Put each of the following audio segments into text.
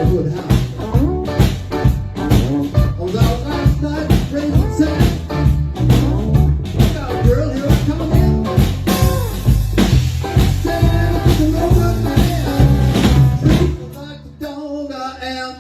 neighborhood house. I was out last night raising sand. Look out, girl, here I come again. Sand is a no good man. Treat me like the dog I am.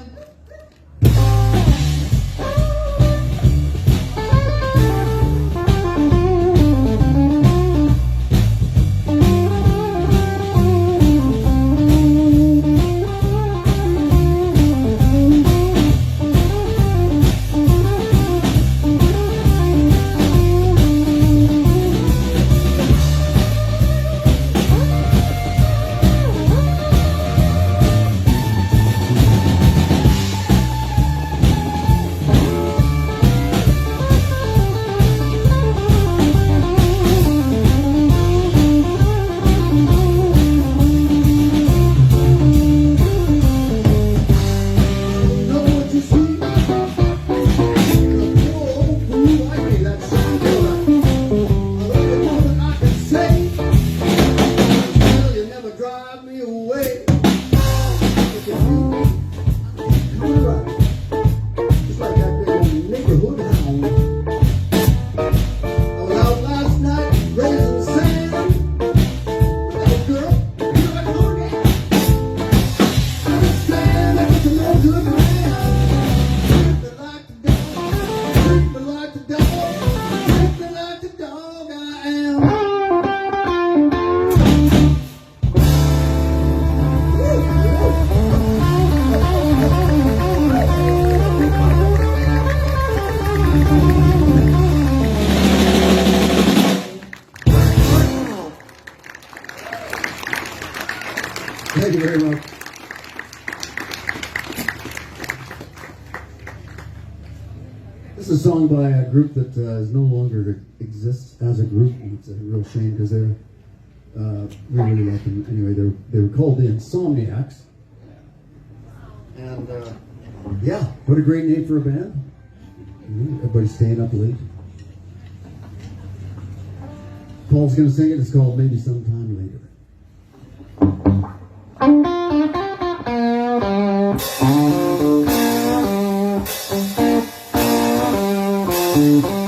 Drive me away. Look at you. Come right. Just like that big old neighborhood hound. I was out last night raising sand. Little girl, here I come again. Sand is a no good man. Treat me like the dog. Treat me like the dog. Treat me like the dog I am. Thank you very much. This is a song by a group that is no longer exists as a group, and it's a real shame because we really like them. Anyway, they were called the Insomniacs, and yeah, what a great name for a band. Everybody's staying up late. Paul's going to sing it. It's called Maybe Sometime Later. Thank you.